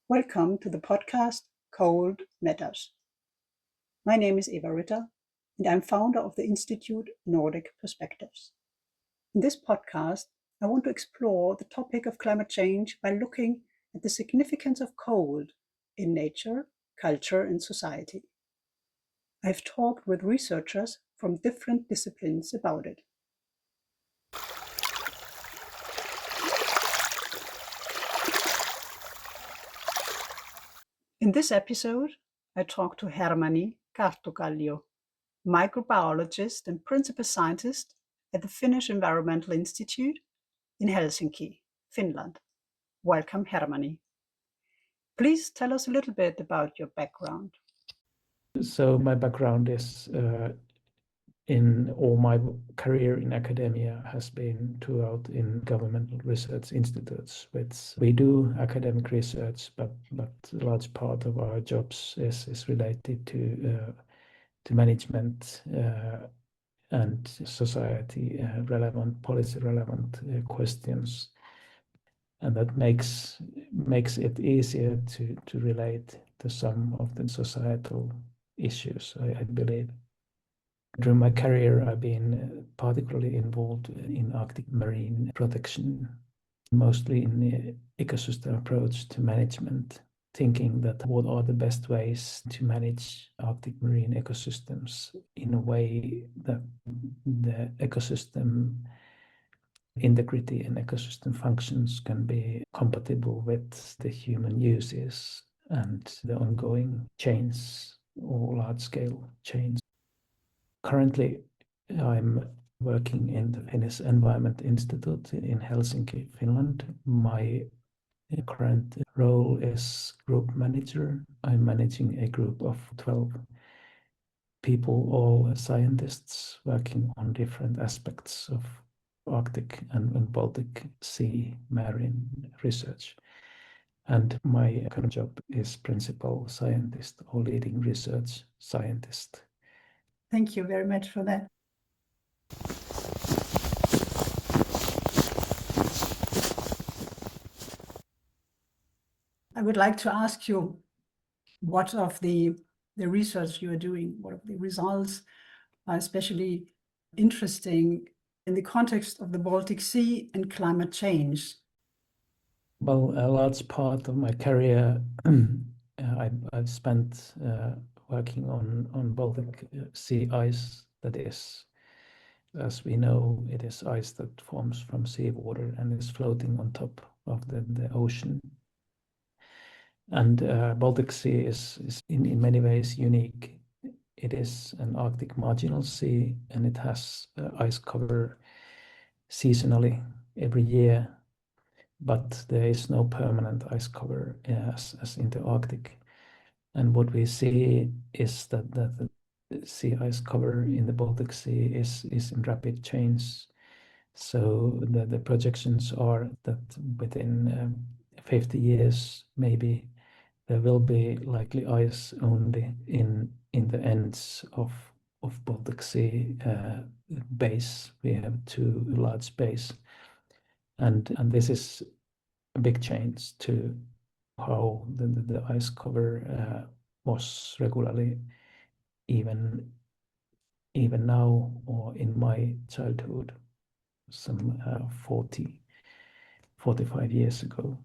Welcome to the podcast Cold Matters. My name is Eva Ritter, and I'm founder of the Institute Nordic Perspectives. In this podcast, I want to explore the topic of climate change by looking at the significance of cold in nature, culture, and society. I've talked with researchers from different disciplines about it. In this episode, I talked to Hermanni Kartukallio, microbiologist and principal scientist at the Finnish Environmental Institute in Helsinki, Finland. Welcome, Hermanni. Please tell us a little bit about your background. So my background is in all my career in academia has been throughout in governmental research institutes, which we do academic research, but a large part of our jobs is related to management and society relevant, policy relevant questions. And that makes it easier to relate to some of the societal issues, I believe. During my career, I've been particularly involved in Arctic marine protection, mostly in the ecosystem approach to management, thinking that what are the best ways to manage Arctic marine ecosystems in a way that the ecosystem integrity and ecosystem functions can be compatible with the human uses and the ongoing change or large-scale change. Currently, I'm working in the Finnish Environment Institute in Helsinki, Finland. My current role is group manager. I'm managing a group of 12 people, all scientists working on different aspects of Arctic and Baltic Sea marine research. And my current job is principal scientist or leading research scientist. Thank you very much for that. I would like to ask you, what of the research you are doing, what of the results are especially interesting in the context of the Baltic Sea and climate change? Well, a large part of my career I've spent working on Baltic Sea ice. That is, as we know, it is ice that forms from seawater and is floating on top of the ocean. And Baltic Sea is in many ways unique. It is an Arctic marginal sea, and it has ice cover seasonally every year, but there is no permanent ice cover as in the Arctic. And what we see is that the sea ice cover in the Baltic Sea is in rapid change. So the projections are that within 50 years, maybe, there will be likely ice only in the ends of Baltic Sea base. We have two large bays, and this is a big change to how the ice cover was regularly even now or in my childhood some 45 years ago.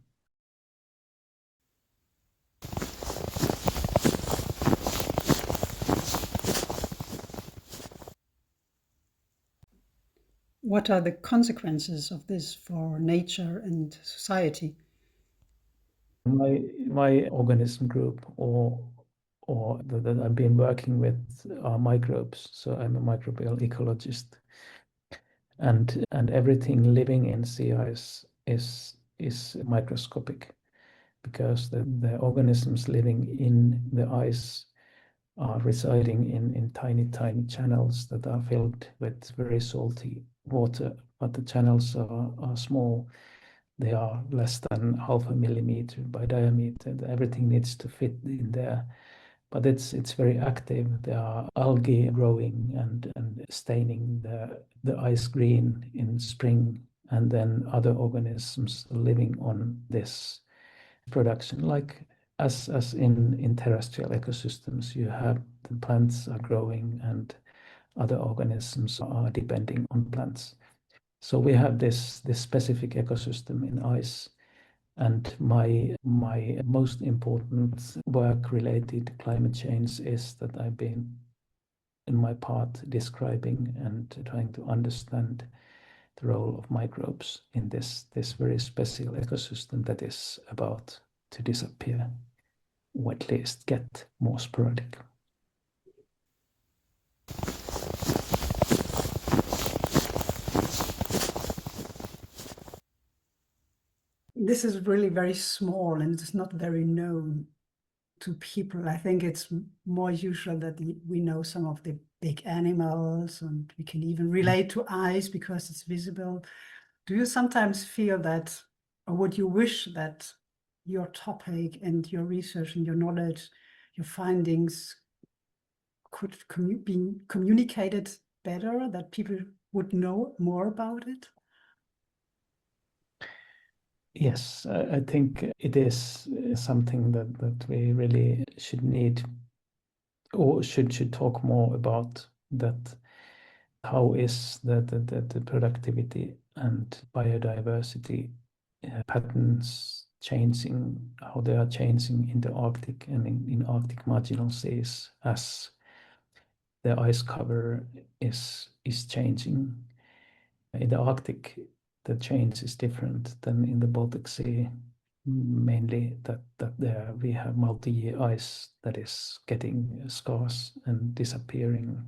What are the consequences of this for nature and society? My organism group or that I've been working with are microbes. So I'm a microbial ecologist, and everything living in sea ice is microscopic, because the organisms living in the ice are residing in tiny channels that are filled with very salty water, but the channels are small. They are less than 0.5 millimeter by diameter. Everything needs to fit in there, but it's very active. There are algae growing and staining the ice green in spring, and then other organisms living on this production, like as in terrestrial ecosystems, you have the plants are growing and other organisms are depending on plants. So we have this specific ecosystem in ice. And my most important work related to climate change is that I've been in my part describing and trying to understand the role of microbes in this very special ecosystem that is about to disappear, or at least get more sporadic. This is really very small and it's not very known to people. I think it's more usual that we know some of the big animals and we can even relate to ice because it's visible. Do you sometimes feel that, or would you wish that your topic and your research and your knowledge, your findings could be communicated better, that people would know more about it? Yes, I think it is something that we really should need or should talk more about, that how is the productivity and biodiversity patterns changing, how they are changing in the Arctic and in Arctic marginal seas as the ice cover is changing. In the Arctic, the change is different than in the Baltic Sea, mainly that there we have multi-year ice that is getting scarce and disappearing,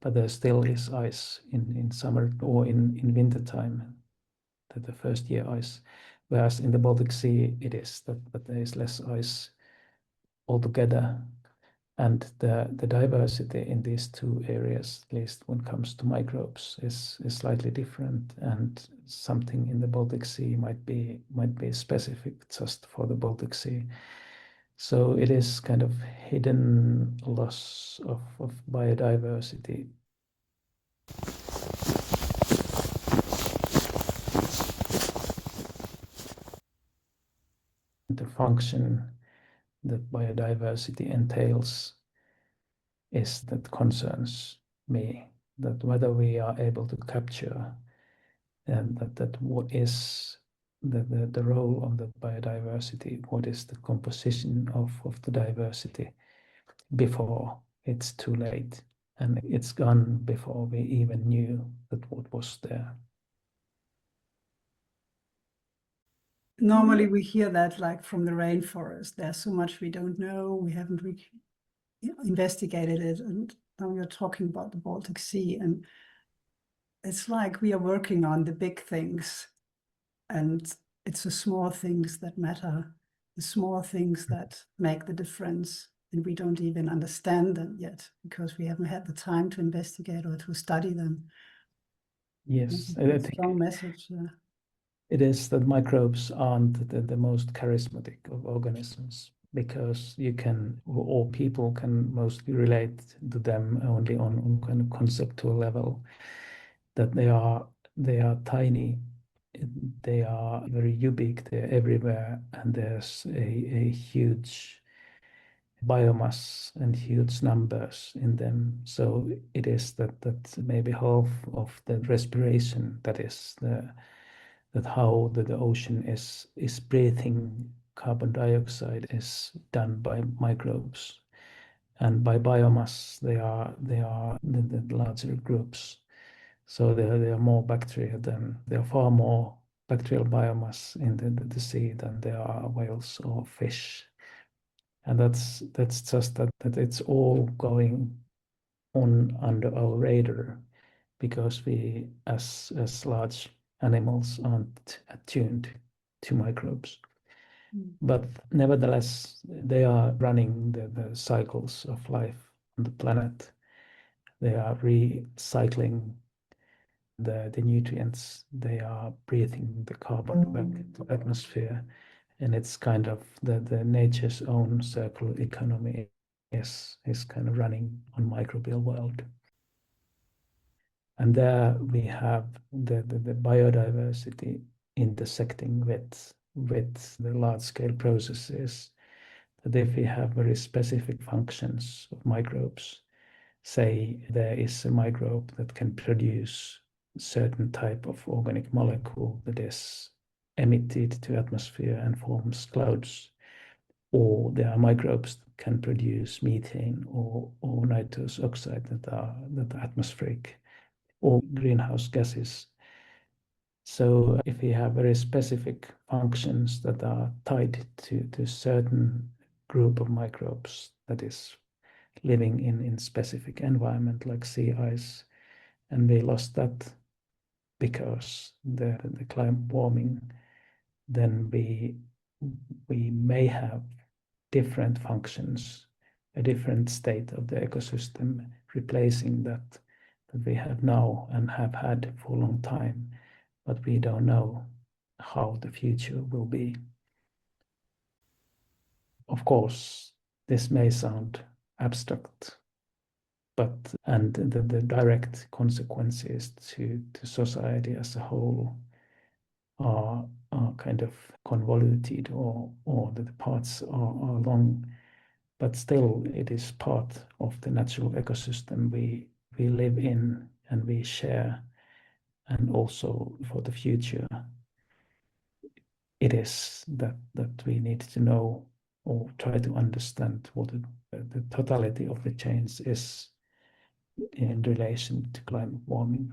but there still is ice in summer or in winter time, the first year ice. Whereas in the Baltic Sea, it is that there is less ice altogether. And the diversity in these two areas, at least when it comes to microbes, is slightly different. And something in the Baltic Sea might be specific just for the Baltic Sea. So it is kind of hidden loss of biodiversity. The function that biodiversity entails is that concerns me, that whether we are able to capture and that what is the role of the biodiversity, what is the composition of the diversity before it's too late and it's gone before we even knew that what was there. Normally we hear that like from the rainforest, there's so much we don't know, we haven't investigated it, and now you're talking about the Baltic Sea, and it's like we are working on the big things, and it's the small things that matter, the small things that make the difference, and we don't even understand them yet because we haven't had the time to investigate or to study them. Yes, I think strong message. it is that microbes aren't the most charismatic of organisms, because you can, or people can mostly relate to them only on kind of conceptual level, that they are tiny, they are very ubique, they're everywhere, and there's a huge biomass and huge numbers in them. So it is that maybe half of the respiration, that is that how the ocean is breathing carbon dioxide, is done by microbes, and by biomass they are the larger groups. So there are more bacteria than there are far more bacterial biomass in the sea than there are whales or fish. And that's just that it's all going on under our radar, because we as large animals aren't attuned to microbes. But nevertheless, they are running the cycles of life on the planet. They are recycling the nutrients. They are breathing the carbon back to the atmosphere. And it's kind of the nature's own circular economy is kind of running on microbial world. And there we have the biodiversity intersecting with with the large-scale processes that if we have very specific functions of microbes, say there is a microbe that can produce a certain type of organic molecule that is emitted to atmosphere and forms clouds, or there are microbes that can produce methane or nitrous oxide that are atmospheric, or greenhouse gases. So if we have very specific functions that are tied to a certain group of microbes that is living in specific environment like sea ice, and we lost that because the climate warming, then we may have different functions, a different state of the ecosystem, replacing that we have now and have had for a long time, but we don't know how the future will be. Of course, this may sound abstract, but the direct consequences to society as a whole are kind of convoluted, or the parts are long, but still it is part of the natural ecosystem we live in and we share, and also for the future it is that we need to know or try to understand what the totality of the change is in relation to climate warming.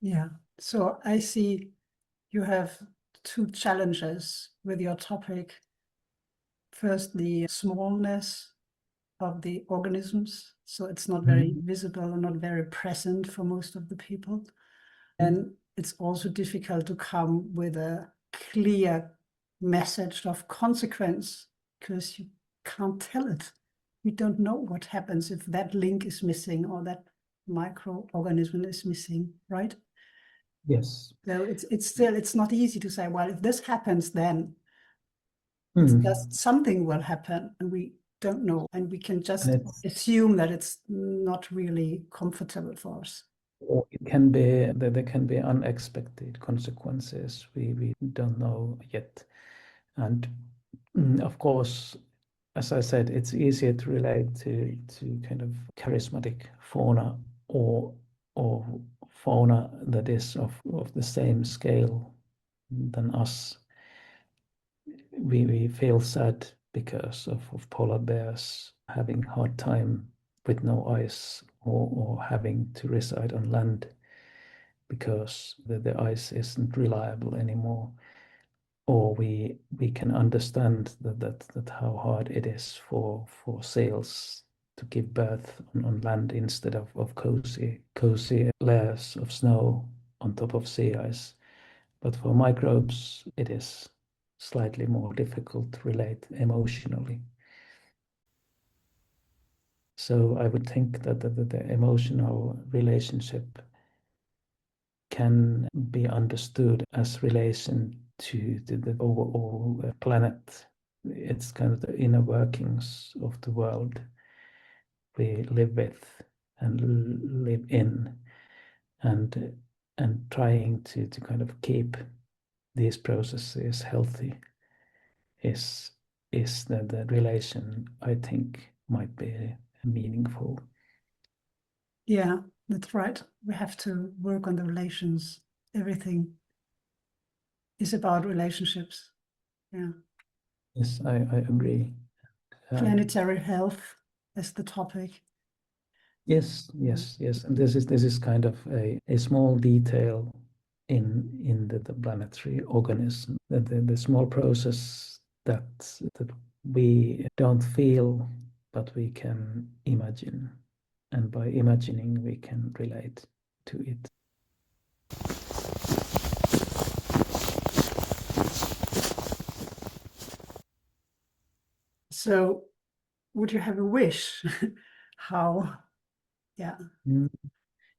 Yeah, so I see you have two challenges with your topic. First, the smallness of the organisms, so it's not very visible and not very present for most of the people. And it's also difficult to come with a clear message of consequence because you can't tell it. We don't know what happens if that link is missing or that microorganism is missing, right? Yes. So it's not easy to say, well, if this happens, then it's just something will happen and we don't know, and we can just assume that it's not really comfortable for us. Or it can be that there can be unexpected consequences we don't know yet. And of course, as I said, it's easier to relate to kind of charismatic fauna or fauna that is of the same scale than us. We feel sad because of polar bears having hard time with no ice, or having to reside on land because the ice isn't reliable anymore. Or we can understand that how hard it is for sails to give birth on land instead of cozy layers of snow on top of sea ice. But for microbes, it is slightly more difficult to relate emotionally. So I would think that the emotional relationship can be understood as relation to the overall planet. It's kind of the inner workings of the world we live with and live in, and trying to kind of keep these processes healthy is the relation I think might be meaningful. Yeah, that's right. We have to work on the relations. Everything is about relationships. Yeah. Yes, I agree. Planetary health is the topic. Yes. And this is kind of a small detail in the planetary organism, that the small process that we don't feel, but we can imagine, and by imagining we can relate to it. So would you have a wish how, yeah,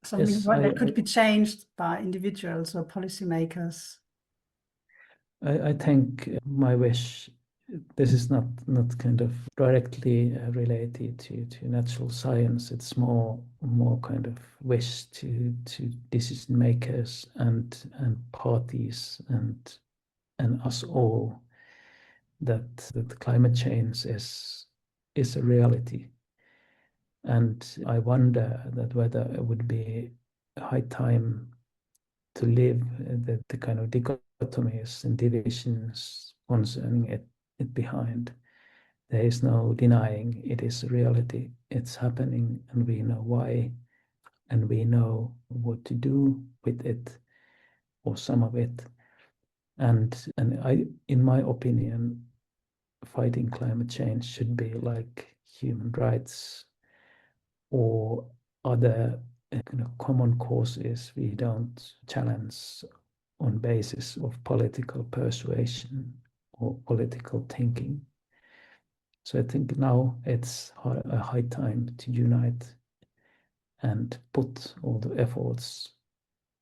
something Yes, that could be changed by individuals or policymakers? I think my wish this is not kind of directly related to natural science. It's more kind of wish to decision makers and parties and us all that climate change is a reality. And I wonder that whether it would be a high time to leave the kind of dichotomies and divisions concerning it behind. There is no denying it is a reality. It's happening, and we know why, and we know what to do with it, or some of it. And I, in my opinion, fighting climate change should be like human rights or other kind of common causes we don't challenge on basis of political persuasion or political thinking. So I think now it's a high time to unite and put all the efforts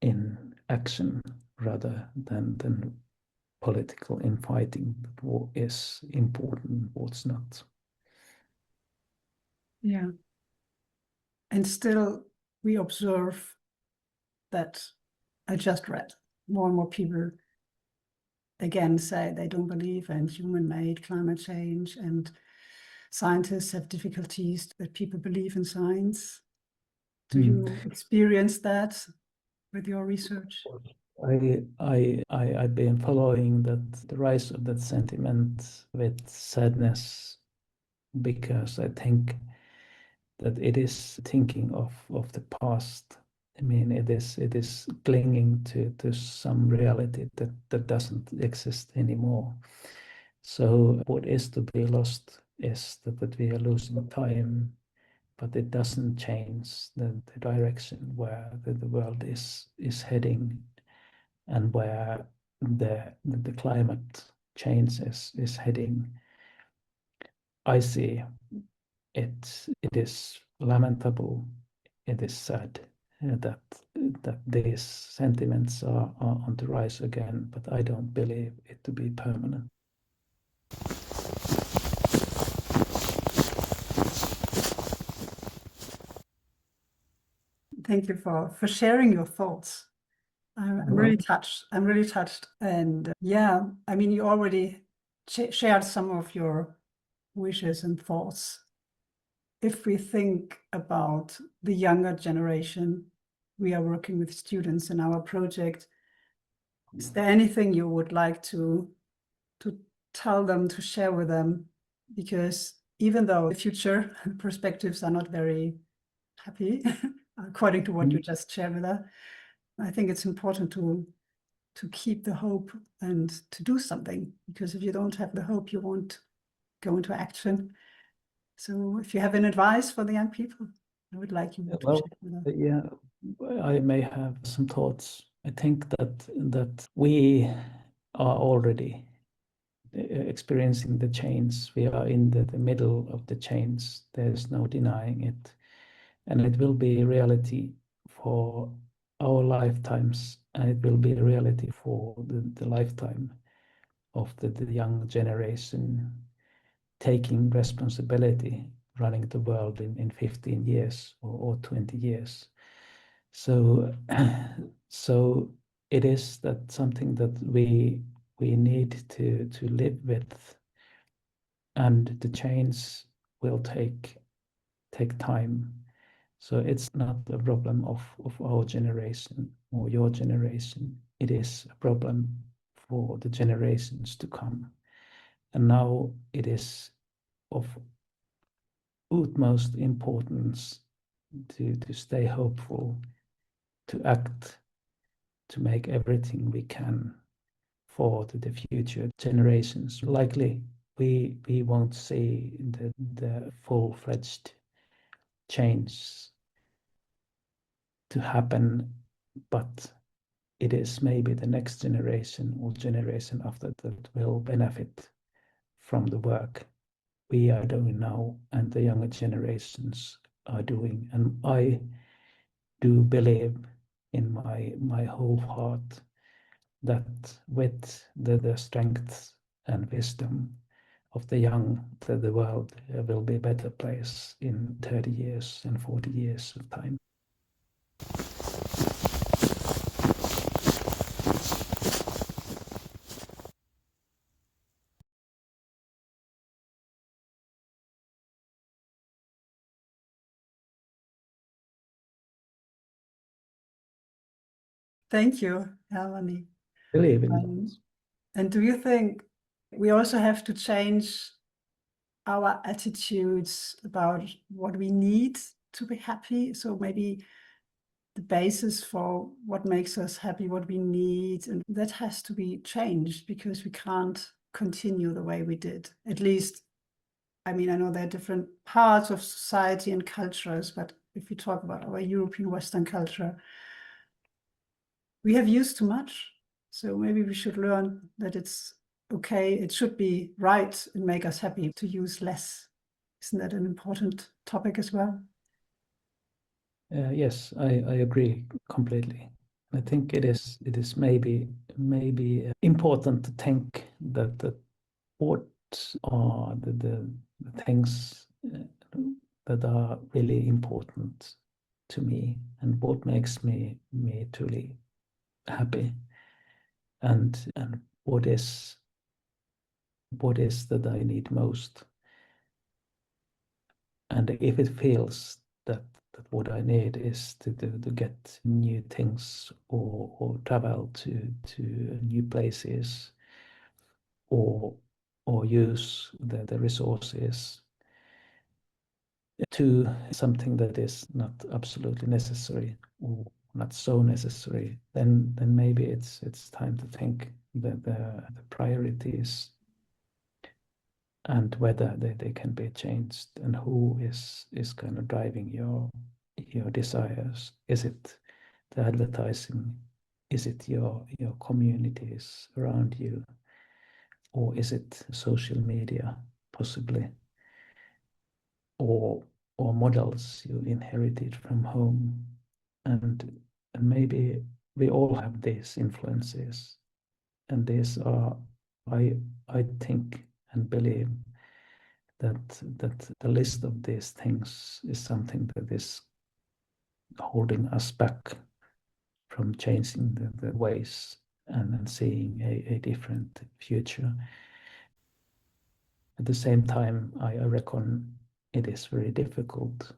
in action rather than political infighting. What is important, what's not. Yeah. And still, we observe that I just read more and more people again say they don't believe in human-made climate change, and scientists have difficulties that people believe in science. Do you experience that with your research? I've been following the rise of that sentiment with sadness, because I think that it is thinking of the past. I mean, it is clinging to some reality that doesn't exist anymore. So what is to be lost is that we are losing time, but it doesn't change the direction where the world is heading, and where the climate change is heading. I see it is lamentable, it is sad that these sentiments are on the rise again, but I don't believe it to be permanent. Thank you for sharing your thoughts. I'm really touched. I'm really touched. And yeah, I mean, you already shared some of your wishes and thoughts. If we think about the younger generation, we are working with students in our project. Is there anything you would like to tell them, to share with them? Because even though the future perspectives are not very happy, according to what you just shared with us, I think it's important to keep the hope and to do something, because if you don't have the hope, you won't go into action. So if you have an advice for the young people, I would like you to share with us. Yeah, I may have some thoughts. I think that we are already experiencing the change. We are in the middle of the change. There's no denying it. And it will be a reality for our lifetimes, and it will be a reality for the lifetime of the young generation taking responsibility, running the world in 15 years or 20 years. So so it is that something that we need to live with, and the change will take time. So it's not a problem of our generation or your generation. It is a problem for the generations to come. And now it is of utmost importance to stay hopeful, to act, to make everything we can for the future generations. Likely we won't see the full-fledged change to happen, but it is maybe the next generation or generation after that will benefit from the work we are doing now and the younger generations are doing. And I do believe in my whole heart that with the strength and wisdom of the young that the world will be a better place in 30 years and 40 years of time. Thank you, Melanie. Believe in that. And do you think we also have to change our attitudes about what we need to be happy? So maybe the basis for what makes us happy, what we need, and that has to be changed, because we can't continue the way we did. At least, I mean, I know there are different parts of society and cultures, but if we talk about our European Western culture, we have used too much. So maybe we should learn that it's okay, it should be right and make us happy to use less. Isn't that an important topic as well? Yes, I agree completely. I think it is maybe important to think that what are the things that are really important to me, and what makes me truly happy, and what is that I need most. And if it feels that what I need is to get new things, or travel to new places, or use the resources to something that is not absolutely necessary or not so necessary, then maybe it's time to think that the priorities, and whether they can be changed, and who is kind of driving your desires. Is it the advertising? Is it your communities around you? Or is it social media, possibly? Or models you inherited from home? And maybe we all have these influences. And these are, I think and believe, that the list of these things is something that is holding us back from changing the ways, and seeing a different future. At the same time, I reckon it is very difficult,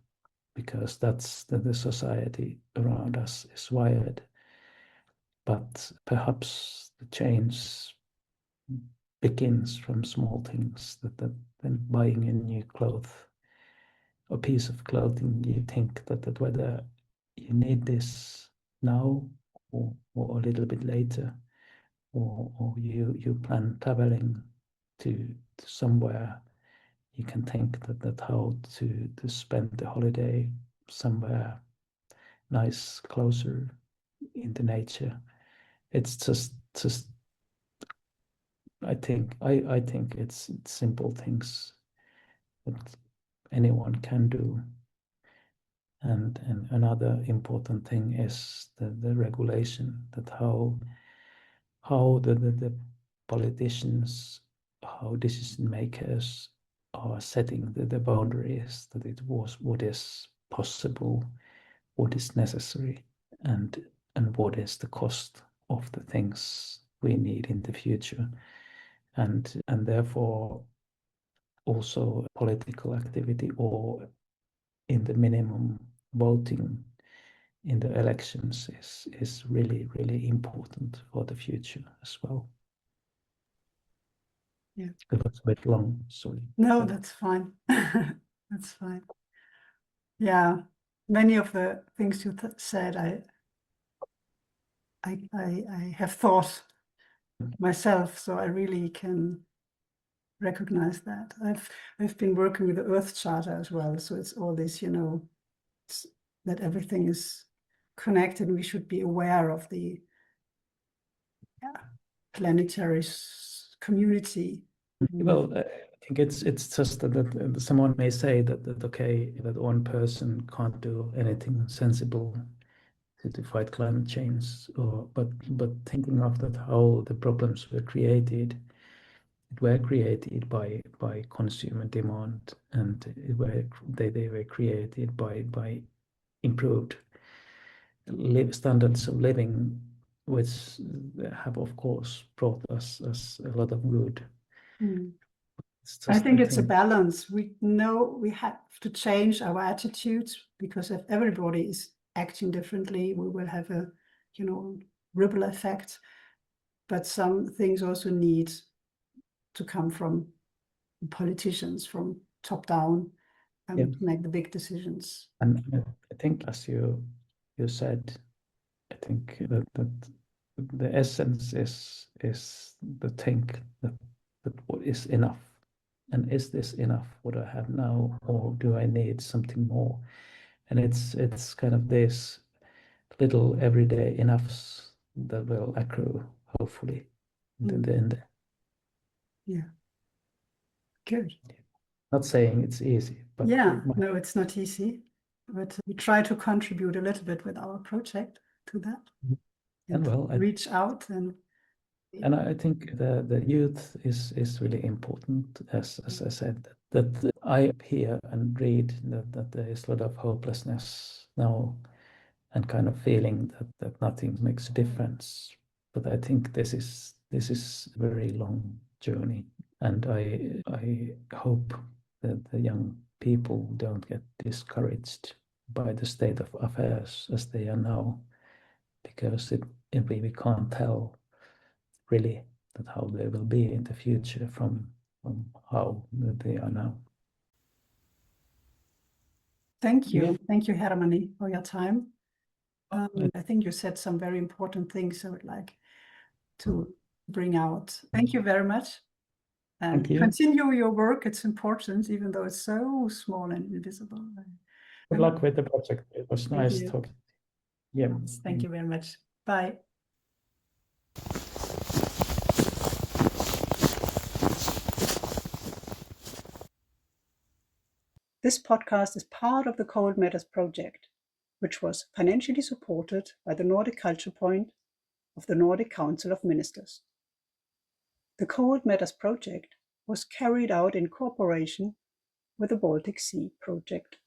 because that's the society around us is wired. But perhaps the change begins from small things, that then buying a new clothes, a piece of clothing, you think that whether you need this now, or a little bit later, or you plan traveling to somewhere, you can think that how to spend the holiday somewhere nice, closer in the nature. It's just I think it's simple things that anyone can do. And another important thing is the regulation, that how the politicians, how decision makers are setting the boundaries, that it was what is possible, what is necessary, and what is the cost of the things we need in the future. And therefore also political activity, or in the minimum voting in the elections, is really important for the future as well. Yeah. It was a bit long, sorry. No, that's fine. That's fine. Yeah, many of the things you said, I have thought myself, so I really can recognize that. I've been working with the Earth Charter as well, so it's all this, that everything is connected, and we should be aware of the planetary community. Well, I think it's just that someone may say that okay, that one person can't do anything sensible to fight climate change, but thinking of that, how the problems were created, it were created by consumer demand, and they were created by improved standards of living, which have of course brought us a lot of good. I think it's a balance. We know we have to change our attitudes, because if everybody is acting differently, we will have a, ripple effect. But some things also need to come from politicians, from top down, and make the big decisions. And I think, as you said, I think that the essence is the think that what is enough. And is this enough, what I have now, or do I need something more? And it's kind of this little everyday enoughs that will accrue, hopefully, in the end. Yeah. Good. Not saying it's easy, but no, it's not easy. But we try to contribute a little bit with our project to that, and reach out and I think the youth is really important, as I said, that I hear and read that there is a lot of hopelessness now, and kind of feeling that nothing makes a difference. But I think this is a very long journey, and I hope that the young people don't get discouraged by the state of affairs as they are now, because we can't tell really that how they will be in the future from how they are now. Thank you. Thank you, Hermanni, for your time. I think you said some very important things I would like to bring out. Thank you very much. And continue your work. It's important, even though it's so small and invisible. Good luck with the project. It was nice talking. Yeah. Thank you very much. Bye. This podcast is part of the Cold Matters project, which was financially supported by the Nordic Culture Point of the Nordic Council of Ministers. The Cold Matters project was carried out in cooperation with the Baltic-Sea-Project.